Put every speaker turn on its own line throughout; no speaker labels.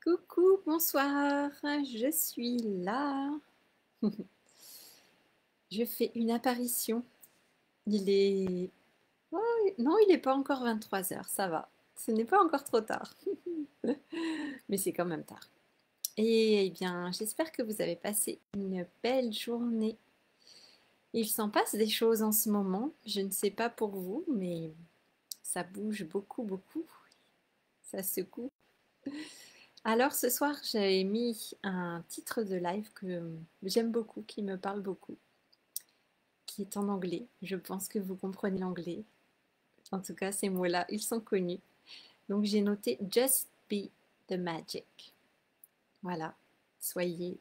Coucou, bonsoir, je suis là. Je fais une apparition. Il est... Oh, non, il n'est pas encore 23 heures, ça va. Ce n'est pas encore trop tard. Mais c'est quand même tard. Et eh bien, j'espère que vous avez passé une belle journée. Il s'en passe des choses en ce moment. Je ne sais pas pour vous, mais ça bouge beaucoup, beaucoup. Ça secoue. Alors ce soir, j'ai mis un titre de live que j'aime beaucoup, qui me parle beaucoup, qui est en anglais. Je pense que vous comprenez l'anglais. En tout cas, ces mots-là, ils sont connus. Donc j'ai noté Just be the magic. Voilà, soyez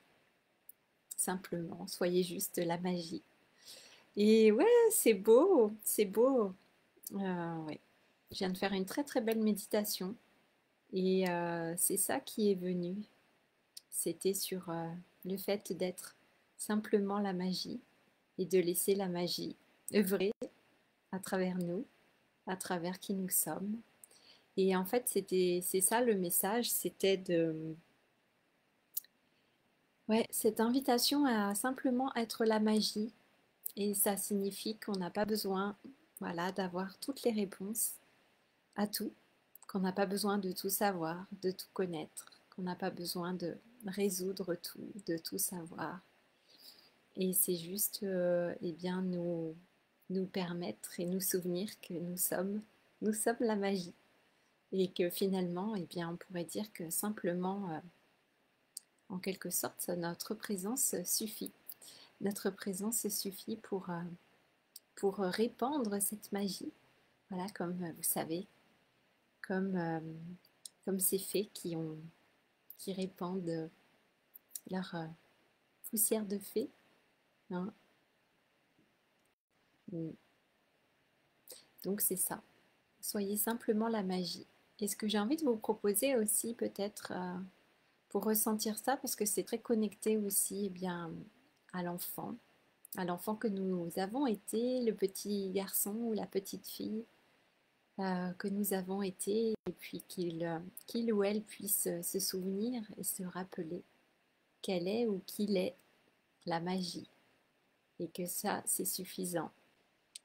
simplement, soyez juste la magie. Et ouais, c'est beau, c'est beau. Ouais. Je viens de faire une très très belle méditation et c'est ça qui est venu. C'était sur le fait d'être simplement la magie et de laisser la magie œuvrer à travers nous, à travers qui nous sommes. Et en fait, c'est ça le message, c'était de, ouais, cette invitation à simplement être la magie. Et ça signifie qu'on n'a pas besoin, voilà, d'avoir toutes les réponses à tout, qu'on n'a pas besoin de tout savoir, de tout connaître, qu'on n'a pas besoin de résoudre tout, de tout savoir. Et c'est juste, eh bien, nous permettre et nous souvenir que nous sommes la magie. Et que finalement, eh bien, on pourrait dire que simplement, en quelque sorte, notre présence suffit. Notre présence suffit pour répandre cette magie. Voilà, comme vous savez, comme, comme ces fées qui répandent leur poussière de fée. Hein. Donc c'est ça. Soyez simplement la magie. Et ce que j'ai envie de vous proposer aussi, peut-être, pour ressentir ça, parce que c'est très connecté aussi, eh bien, à l'enfant que nous avons été, le petit garçon ou la petite fille que nous avons été, et puis qu'il ou elle puisse se souvenir et se rappeler qu'elle est ou qu'il est la magie, et que ça, c'est suffisant,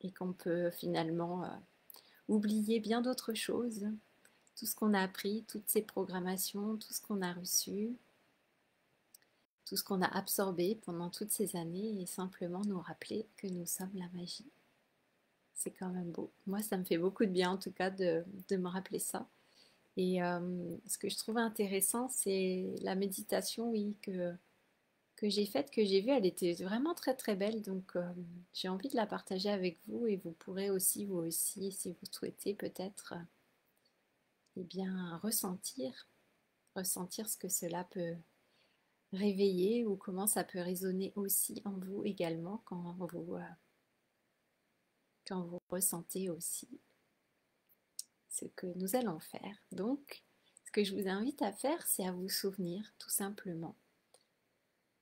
et qu'on peut finalement oublier bien d'autres choses, tout ce qu'on a appris, toutes ces programmations, tout ce qu'on a reçu, tout ce qu'on a absorbé pendant toutes ces années, et simplement nous rappeler que nous sommes la magie. C'est quand même beau. Moi, ça me fait beaucoup de bien, en tout cas, de me rappeler ça. Et ce que je trouve intéressant, c'est la méditation, oui, que j'ai faite, que j'ai vue. Elle était vraiment très, très belle. Donc, j'ai envie de la partager avec vous. Et vous aussi, si vous souhaitez, peut-être, eh bien, ressentir ce que cela peut réveiller ou comment ça peut résonner aussi en vous également quand vous ressentez aussi ce que nous allons faire. Donc, ce que je vous invite à faire, c'est à vous souvenir tout simplement,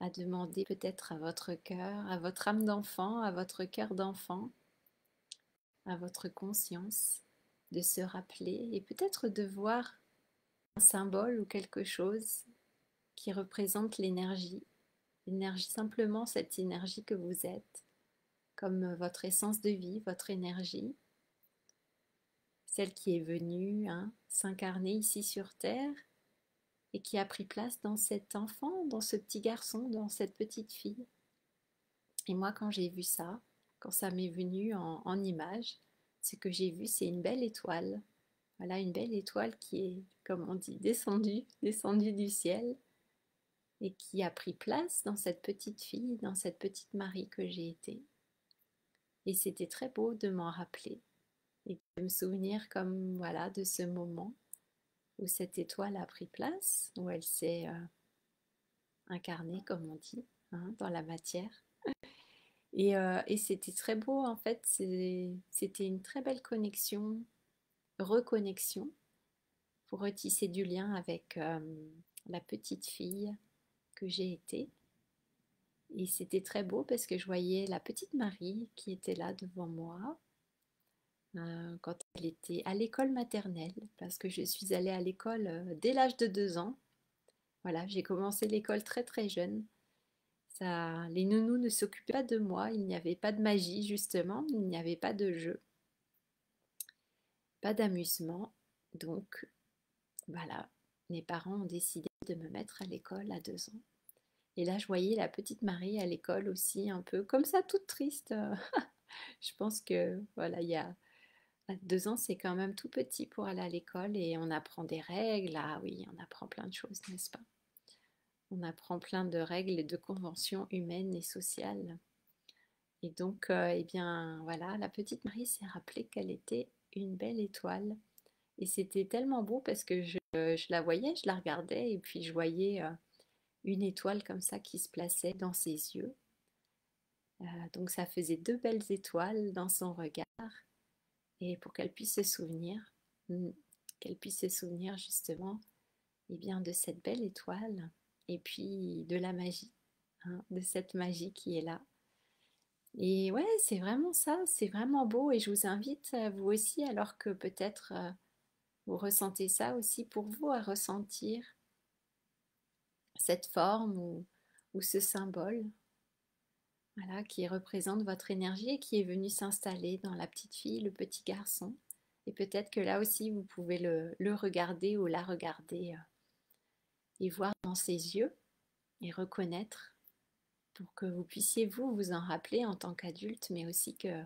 à demander peut-être à votre cœur, à votre âme d'enfant, à votre cœur d'enfant, à votre conscience, de se rappeler et peut-être de voir un symbole ou quelque chose qui représente l'énergie simplement cette énergie que vous êtes, comme votre essence de vie, votre énergie, celle qui est venue s'incarner ici sur Terre et qui a pris place dans cet enfant, dans ce petit garçon, dans cette petite fille. Et moi, quand j'ai vu ça, quand ça m'est venu en image, ce que j'ai vu, c'est une belle étoile. Voilà, une belle étoile qui est, comme on dit, descendue du ciel et qui a pris place dans cette petite fille, dans cette petite Marie que j'ai été. Et c'était très beau de m'en rappeler et de me souvenir comme voilà de ce moment où cette étoile a pris place, où elle s'est incarnée, comme on dit, dans la matière. Et c'était très beau en fait, c'était une très belle connexion, reconnexion, pour retisser du lien avec la petite fille que j'ai été. Et c'était très beau parce que je voyais la petite Marie qui était là devant moi quand elle était à l'école maternelle, parce que je suis allée à l'école dès l'âge de 2 ans. Voilà, j'ai commencé l'école très très jeune. Ça, les nounous ne s'occupaient pas de moi, il n'y avait pas de magie justement, il n'y avait pas de jeu, pas d'amusement. Donc voilà, mes parents ont décidé de me mettre à l'école à 2 ans. Et là, je voyais la petite Marie à l'école aussi, un peu comme ça, toute triste. Je pense que voilà, il y a à 2 ans, c'est quand même tout petit pour aller à l'école et on apprend des règles. Ah oui, on apprend plein de choses, n'est-ce pas? On apprend plein de règles et de conventions humaines et sociales. Et donc, eh bien, voilà, la petite Marie s'est rappelée qu'elle était une belle étoile. Et c'était tellement beau parce que je la voyais, je la regardais et puis je voyais une étoile comme ça qui se plaçait dans ses yeux. Donc ça faisait 2 belles étoiles dans son regard et pour qu'elle puisse se souvenir, mm, qu'elle puisse se souvenir justement eh bien, de cette belle étoile et puis de la magie, hein, de cette magie qui est là. Et ouais, c'est vraiment ça, c'est vraiment beau et je vous invite, vous aussi, alors que peut-être vous ressentez ça aussi pour vous, à ressentir cette forme ou ce symbole, voilà, qui représente votre énergie et qui est venu s'installer dans la petite fille, le petit garçon. Et peut-être que là aussi, vous pouvez le regarder ou la regarder et voir dans ses yeux et reconnaître pour que vous puissiez vous en rappeler en tant qu'adulte, mais aussi que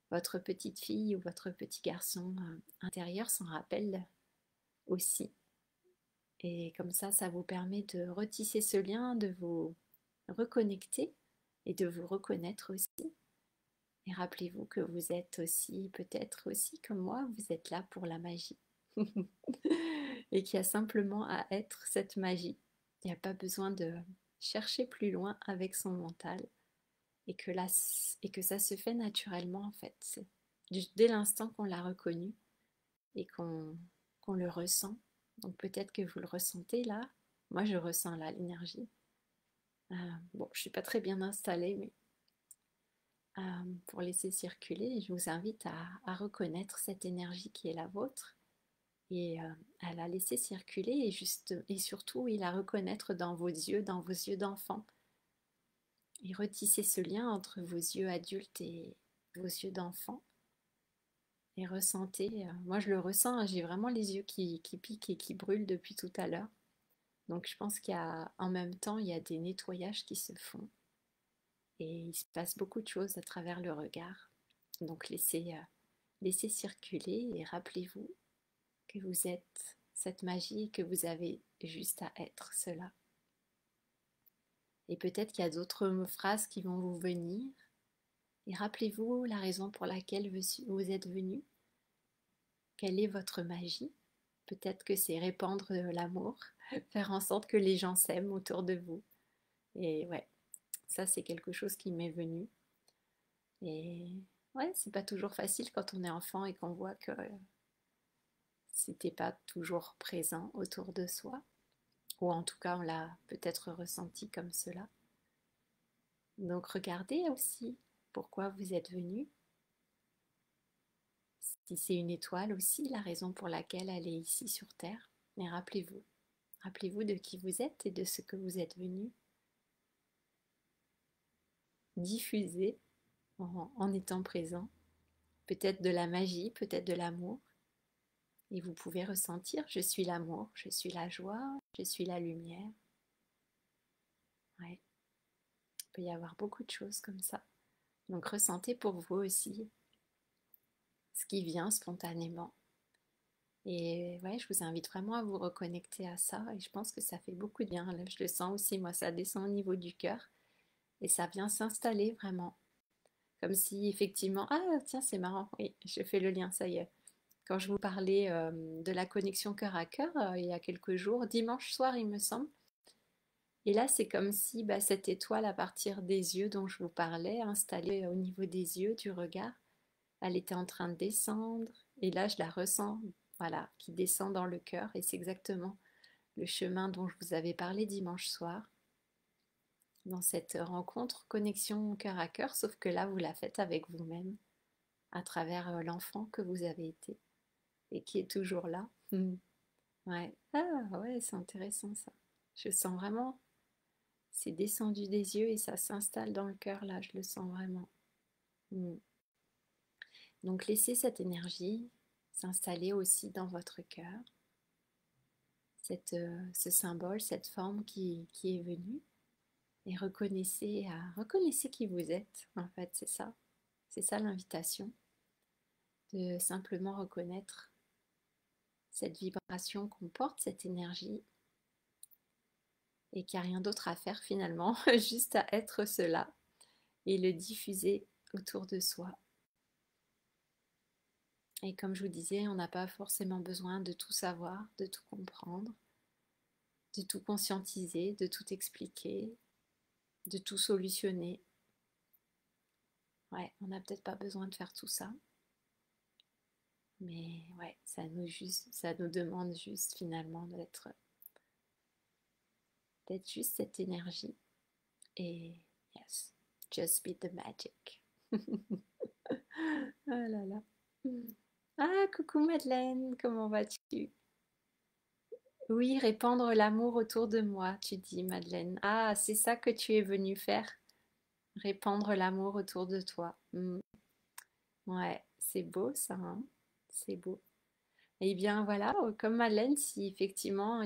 votre petite fille ou votre petit garçon intérieur s'en rappelle aussi. Et comme ça vous permet de retisser ce lien, de vous reconnecter et de vous reconnaître aussi. Et rappelez-vous que vous êtes aussi, peut-être aussi comme moi, vous êtes là pour la magie. Et qu'il y a simplement à être cette magie. Il n'y a pas besoin de chercher plus loin avec son mental. Et que ça se fait naturellement en fait. Dès l'instant qu'on l'a reconnu et qu'on le ressent. Donc peut-être que vous le ressentez là. Moi je ressens là l'énergie. Bon, je ne suis pas très bien installée, mais pour laisser circuler, je vous invite à reconnaître cette énergie qui est la vôtre et à la laisser circuler et surtout et la reconnaître dans vos yeux d'enfant. Et retisser ce lien entre vos yeux adultes et vos yeux d'enfant. Et ressentez, moi je le ressens, hein, j'ai vraiment les yeux qui piquent et qui brûlent depuis tout à l'heure. Donc je pense qu'il y a, en même temps, il y a des nettoyages qui se font. Et il se passe beaucoup de choses à travers le regard. Donc laissez circuler et rappelez-vous que vous êtes cette magie et que vous avez juste à être cela. Et peut-être qu'il y a d'autres phrases qui vont vous venir. Et rappelez-vous la raison pour laquelle vous êtes venu. Quelle est votre magie? Peut-être que c'est répandre l'amour, faire en sorte que les gens s'aiment autour de vous. Et ouais, ça c'est quelque chose qui m'est venu. Et ouais, c'est pas toujours facile quand on est enfant et qu'on voit que c'était pas toujours présent autour de soi. Ou en tout cas, on l'a peut-être ressenti comme cela. Donc regardez aussi pourquoi vous êtes venu. Si c'est une étoile aussi, la raison pour laquelle elle est ici sur Terre. Mais rappelez-vous de qui vous êtes et de ce que vous êtes venu diffuser en étant présent. Peut-être de la magie, peut-être de l'amour. Et vous pouvez ressentir, je suis l'amour, je suis la joie, je suis la lumière. Ouais, il peut y avoir beaucoup de choses comme ça. Donc ressentez pour vous aussi ce qui vient spontanément. Et ouais, je vous invite vraiment à vous reconnecter à ça. Et je pense que ça fait beaucoup de bien. Là, je le sens aussi, moi, ça descend au niveau du cœur. Et ça vient s'installer vraiment. Comme si effectivement, ah tiens, c'est marrant. Oui, je fais le lien, ça y est. Quand je vous parlais de la connexion cœur à cœur, il y a quelques jours, dimanche soir, il me semble. Et là, c'est comme si cette étoile, à partir des yeux dont je vous parlais, installée au niveau des yeux, du regard, elle était en train de descendre. Et là, je la ressens, voilà, qui descend dans le cœur. Et c'est exactement le chemin dont je vous avais parlé dimanche soir, dans cette rencontre, connexion cœur à cœur, sauf que là, vous la faites avec vous-même, à travers l'enfant que vous avez été et qui est toujours là. Ouais. Ah ouais, c'est intéressant ça. Je sens vraiment, c'est descendu des yeux et ça s'installe dans le cœur là, je le sens vraiment. Mm. Donc laissez cette énergie s'installer aussi dans votre cœur, ce symbole, cette forme qui est venue. Et reconnaissez qui vous êtes, en fait, c'est ça. C'est ça l'invitation, de simplement reconnaître cette vibration qu'on porte, cette énergie, et qu'il n'y a rien d'autre à faire finalement, juste à être cela et le diffuser autour de soi. Et comme je vous disais, on n'a pas forcément besoin de tout savoir, de tout comprendre, de tout conscientiser, de tout expliquer, de tout solutionner. Ouais, on n'a peut-être pas besoin de faire tout ça. Mais ouais, ça nous demande juste finalement d'être juste cette énergie. Et yes, just be the magic. Ah là là. Ah, coucou Madeleine, comment vas-tu? Oui, répandre l'amour autour de moi, tu dis Madeleine. Ah, c'est ça que tu es venue faire, répandre l'amour autour de toi. Ouais, c'est beau ça, hein. C'est beau. Eh bien voilà, comme Madeleine, si effectivement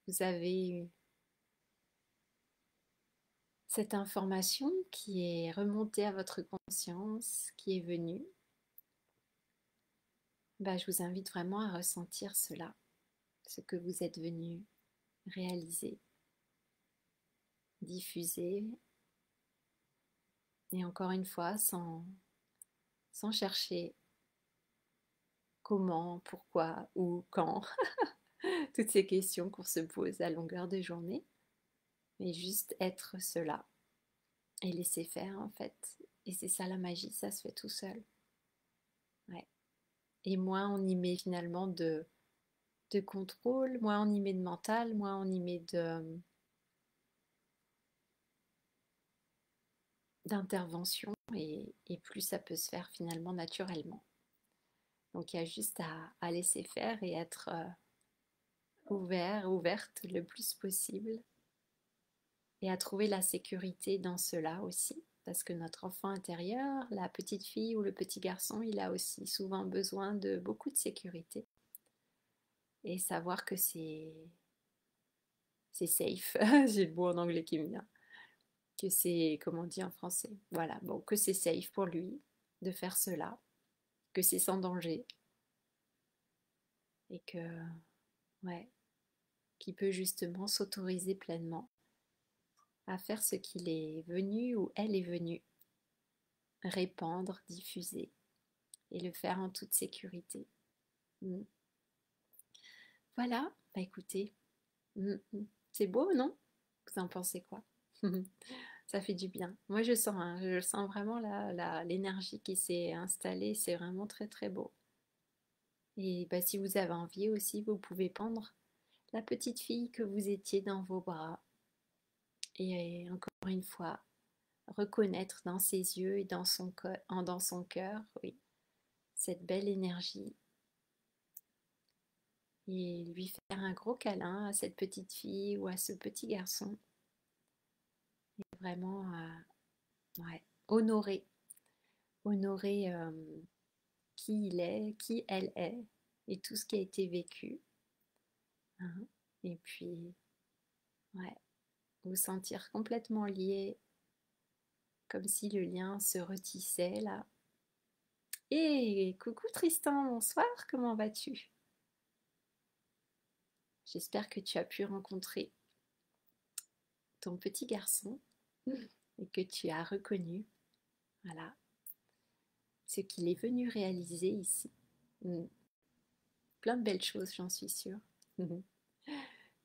vous avez cette information qui est remontée à votre conscience, qui est venue, bah, je vous invite vraiment à ressentir cela, ce que vous êtes venu réaliser, diffuser, et encore une fois, sans chercher comment, pourquoi, où, quand, toutes ces questions qu'on se pose à longueur de journée, mais juste être cela et laisser faire en fait. Et c'est ça la magie, ça se fait tout seul. Ouais. Et moins on y met finalement de contrôle, moins on y met de mental, moins on y met d'intervention et plus ça peut se faire finalement naturellement. Donc il y a juste à laisser faire et être ouverte le plus possible et à trouver la sécurité dans cela aussi. Parce que notre enfant intérieur, la petite fille ou le petit garçon, il a aussi souvent besoin de beaucoup de sécurité. Et savoir que c'est safe, j'ai le mot en anglais qui me vient, que c'est, comment on dit en français, voilà, bon, que c'est safe pour lui de faire cela, que c'est sans danger et que, ouais, qu'il peut justement s'autoriser pleinement à faire ce qu'il est venu ou elle est venue répandre, diffuser et le faire en toute sécurité. Mm. Voilà, bah écoutez, c'est beau, non? Vous en pensez quoi? Ça fait du bien. Moi, je sens vraiment l'énergie qui s'est installée. C'est vraiment très, très beau. Et bah, si vous avez envie aussi, vous pouvez prendre la petite fille que vous étiez dans vos bras. Et encore une fois, reconnaître dans ses yeux et dans son cœur, oui, cette belle énergie. Et lui faire un gros câlin à cette petite fille ou à ce petit garçon. Et vraiment, ouais, honorer qui il est, qui elle est, et tout ce qui a été vécu. Hein. Et puis, ouais, vous sentir complètement lié, comme si le lien se retissait là. Et coucou Tristan, bonsoir, comment vas-tu? J'espère que tu as pu rencontrer ton petit garçon et que tu as reconnu, voilà, ce qu'il est venu réaliser ici. Plein de belles choses, j'en suis sûre.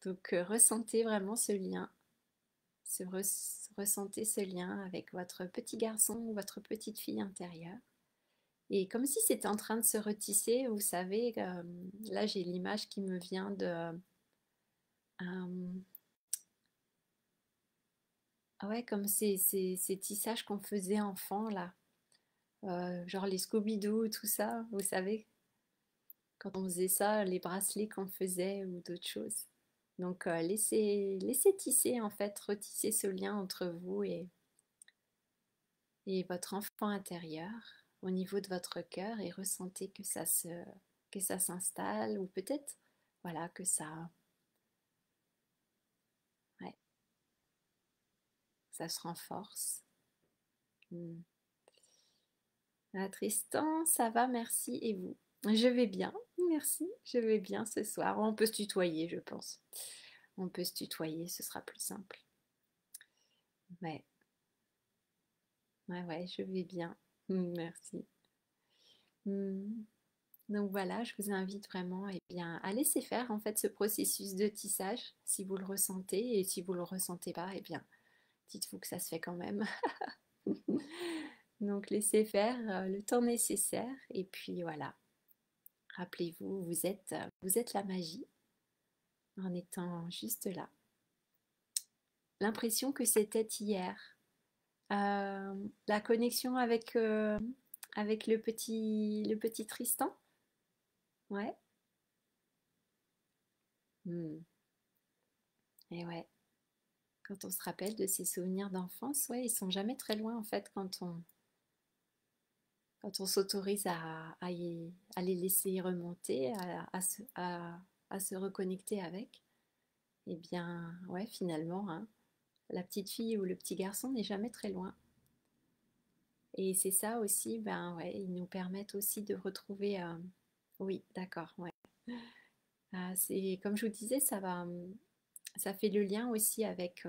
Donc, ressentez vraiment ce lien ressentez ce lien avec votre petit garçon ou votre petite fille intérieure. Et comme si c'était en train de se retisser, vous savez, là j'ai l'image qui me vient de... ouais, comme ces tissages qu'on faisait enfant, là. Genre les Scooby-Doo, tout ça, vous savez, quand on faisait ça, les bracelets qu'on faisait ou d'autres choses. Donc laissez tisser en fait, retisser ce lien entre vous et votre enfant intérieur au niveau de votre cœur et ressentez que ça s'installe ou peut-être voilà que ouais, ça se renforce. Hmm. Ah, Tristan, ça va, merci. Et vous? Je vais bien, merci. Je vais bien ce soir. On peut se tutoyer, je pense. On peut se tutoyer, ce sera plus simple. Ouais, ouais, je vais bien. Merci. Hmm. Donc voilà, je vous invite vraiment bien, à laisser faire en fait ce processus de tissage si vous le ressentez et si vous ne le ressentez pas, bien, dites-vous que ça se fait quand même. Donc laissez faire le temps nécessaire et puis voilà, rappelez-vous, vous êtes la magie en étant juste là. L'impression que c'était hier. La connexion avec le petit Tristan. Ouais. Hmm. Et ouais. Quand on se rappelle de ses souvenirs d'enfance, ouais, ils sont jamais très loin en fait quand on s'autorise à les laisser remonter, à se reconnecter avec. Et bien, ouais, finalement, hein, la petite fille ou le petit garçon n'est jamais très loin. Et c'est ça aussi, ben ouais, ils nous permettent aussi de retrouver. Oui, d'accord, ouais. C'est comme je vous disais, ça fait le lien aussi avec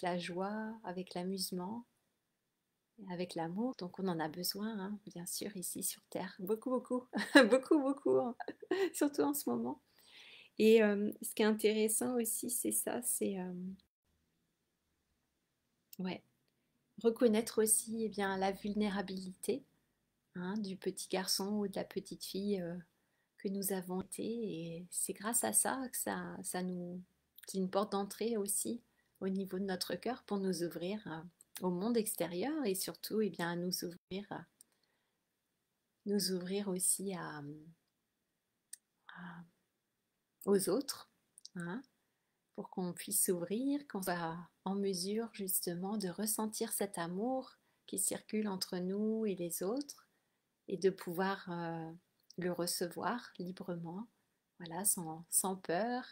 la joie, avec l'amusement, avec l'amour. Donc on en a besoin, hein, bien sûr, ici sur Terre. Beaucoup, beaucoup, beaucoup, beaucoup, hein, surtout en ce moment. Et ce qui est intéressant aussi, c'est ça, c'est ouais, reconnaître aussi bien, la vulnérabilité hein, du petit garçon ou de la petite fille que nous avons été. Et c'est grâce à ça que c'est une porte d'entrée aussi au niveau de notre cœur pour nous ouvrir au monde extérieur et surtout bien, à nous ouvrir aussi aux autres, hein, pour qu'on puisse s'ouvrir, qu'on soit en mesure justement de ressentir cet amour qui circule entre nous et les autres et de pouvoir le recevoir librement, voilà, sans peur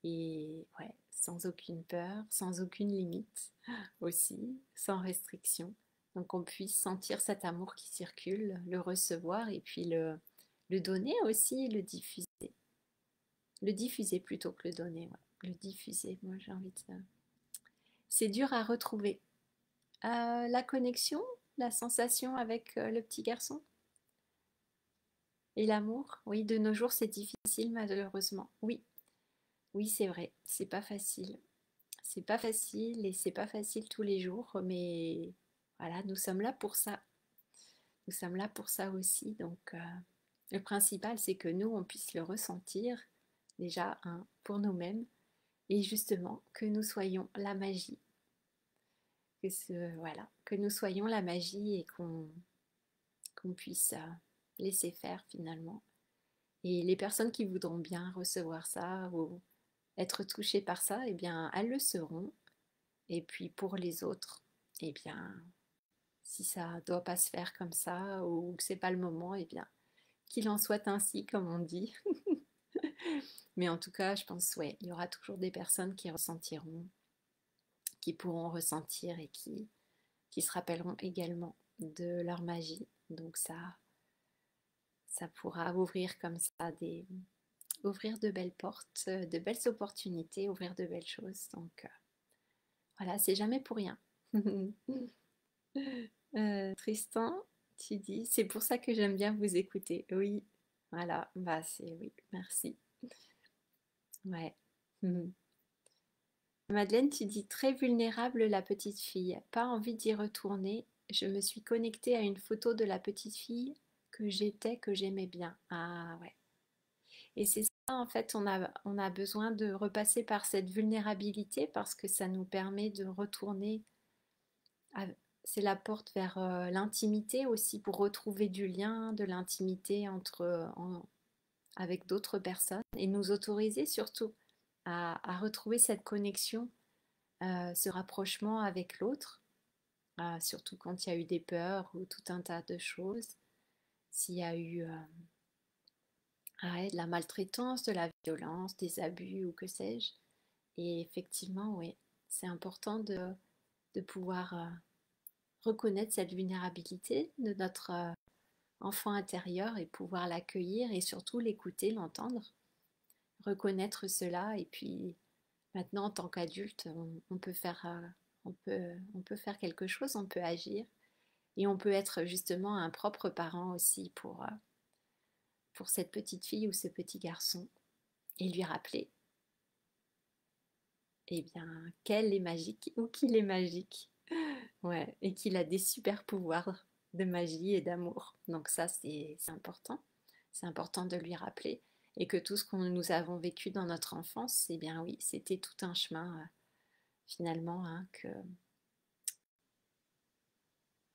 et ouais, sans aucune peur, sans aucune limite aussi, sans restriction. Donc on puisse sentir cet amour qui circule, le recevoir et puis le donner aussi, le diffuser. Le diffuser plutôt que le donner, ouais. Le diffuser, moi j'ai envie de... C'est dur à retrouver. La connexion, la sensation avec le petit garçon et l'amour, oui, de nos jours c'est difficile malheureusement. Oui, oui c'est vrai, c'est pas facile. C'est pas facile et c'est pas facile tous les jours, mais voilà, nous sommes là pour ça. Nous sommes là pour ça aussi. Donc le principal c'est que nous on puisse le ressentir déjà hein, pour nous-mêmes et justement que nous soyons la magie voilà, que nous soyons la magie et qu'on puisse laisser faire finalement. Et les personnes qui voudront bien recevoir ça ou être touchées par ça, eh bien, elles le seront. Et puis pour les autres, eh bien, si ça ne doit pas se faire comme ça ou que c'est pas le moment, eh bien, qu'il en soit ainsi, comme on dit. Mais en tout cas, je pense, ouais, il y aura toujours des personnes qui ressentiront, qui pourront ressentir et qui se rappelleront également de leur magie. Donc ça pourra ouvrir comme ça ouvrir de belles portes, de belles opportunités, ouvrir de belles choses. Donc voilà, c'est jamais pour rien. Tristan, tu dis, c'est pour ça que j'aime bien vous écouter. Oui, voilà, bah c'est oui, merci. Ouais. Madeleine, tu dis très vulnérable la petite fille. Pas envie d'y retourner. Je me suis connectée à une photo de la petite fille que j'étais, que j'aimais bien. Ah ouais. Et c'est ça, en fait, on a besoin de repasser par cette vulnérabilité parce que ça nous permet de retourner. C'est la porte vers l'intimité aussi pour retrouver du lien, de l'intimité avec d'autres personnes et nous autoriser surtout à retrouver cette connexion, ce rapprochement avec l'autre, surtout quand il y a eu des peurs ou tout un tas de choses, s'il y a eu de la maltraitance, de la violence, des abus ou que sais-je. Et effectivement, oui, c'est important de pouvoir reconnaître cette vulnérabilité de notre enfant intérieur et pouvoir l'accueillir et surtout l'écouter, l'entendre, reconnaître cela et puis maintenant en tant qu'adulte, on peut faire on peut faire quelque chose, on peut agir et on peut être justement un propre parent aussi pour cette petite fille ou ce petit garçon et lui rappeler eh bien qu'elle est magique ou qu'il est magique. Ouais, et qu'il a des super pouvoirs de magie et d'amour. Donc ça, c'est important. C'est important de lui rappeler. Et que tout ce que nous avons vécu dans notre enfance, eh bien oui, c'était tout un chemin, finalement, hein,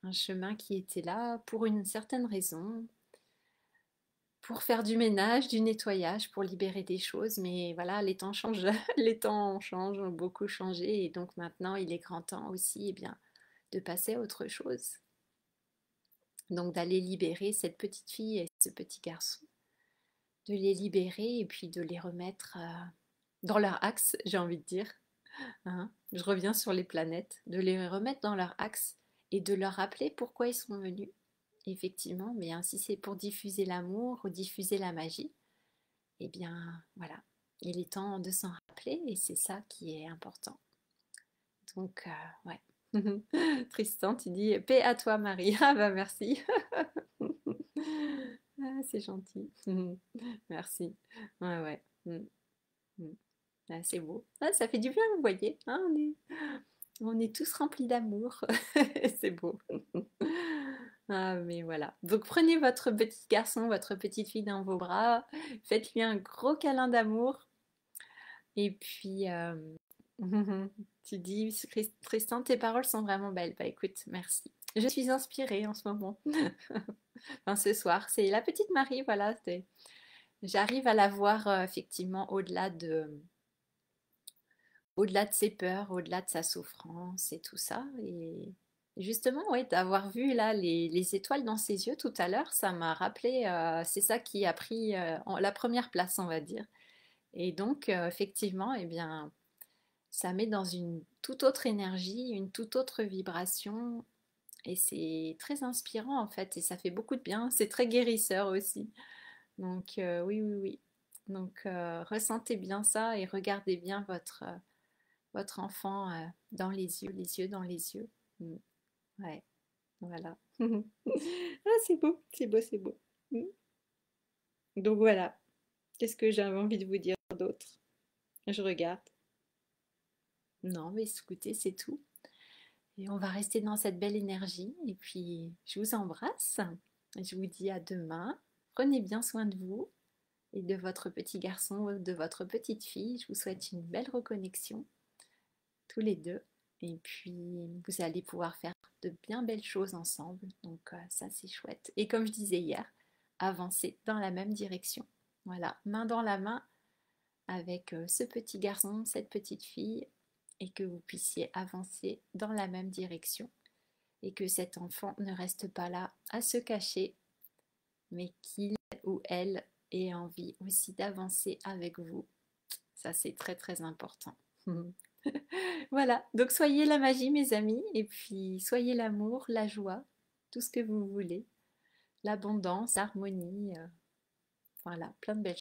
un chemin qui était là pour une certaine raison, pour faire du ménage, du nettoyage, pour libérer des choses. Mais voilà, les temps changent, les temps changent, ont beaucoup changé. Et donc maintenant, il est grand temps aussi, eh bien, de passer à autre chose. Donc d'aller libérer cette petite fille et ce petit garçon, de les libérer et puis de les remettre dans leur axe, j'ai envie de dire. Hein. Je reviens sur les planètes, de les remettre dans leur axe et de leur rappeler pourquoi ils sont venus. Effectivement, mais si c'est pour diffuser l'amour ou diffuser la magie, eh bien voilà, il est temps de s'en rappeler et c'est ça qui est important. Donc, ouais. Tristan, tu dis paix à toi, Marie. Ah bah merci. Ah, c'est gentil. Merci. Ouais, ouais. Ah, c'est beau. Ah, ça fait du bien, vous voyez. Hein, on est tous remplis d'amour. C'est beau. Ah, mais voilà. Donc prenez votre petit garçon, votre petite fille dans vos bras. Faites-lui un gros câlin d'amour. Et puis, tu dis, Tristan, tes paroles sont vraiment belles. Bah écoute, merci. Je suis inspirée en ce moment. Enfin, ce soir, c'est la petite Marie, voilà. J'arrive à la voir effectivement au-delà de ses peurs, au-delà de sa souffrance et tout ça. Et justement, ouais, d'avoir vu là les étoiles dans ses yeux tout à l'heure, ça m'a rappelé, c'est ça qui a pris la première place, on va dire. Et donc, effectivement, eh bien, ça met dans une toute autre énergie, une toute autre vibration. Et c'est très inspirant en fait, et ça fait beaucoup de bien. C'est très guérisseur aussi. Donc, oui, oui, oui. Donc, ressentez bien ça et regardez bien votre enfant dans les yeux dans les yeux. Mm. Ouais, voilà. Ah, c'est beau, c'est beau, c'est beau. Mm. Donc voilà, qu'est-ce que j'avais envie de vous dire d'autre? Je regarde. Non, mais écoutez, c'est tout. Et on va rester dans cette belle énergie. Et puis, je vous embrasse. Je vous dis à demain. Prenez bien soin de vous et de votre petit garçon ou de votre petite fille. Je vous souhaite une belle reconnexion, tous les deux. Et puis, vous allez pouvoir faire de bien belles choses ensemble. Donc, ça, c'est chouette. Et comme je disais hier, avancer dans la même direction. Voilà, main dans la main avec ce petit garçon, cette petite fille, et que vous puissiez avancer dans la même direction. Et que cet enfant ne reste pas là à se cacher, mais qu'il ou elle ait envie aussi d'avancer avec vous. Ça, c'est très très important. Voilà, donc soyez la magie, mes amis, et puis soyez l'amour, la joie, tout ce que vous voulez, l'abondance, l'harmonie, voilà, plein de belles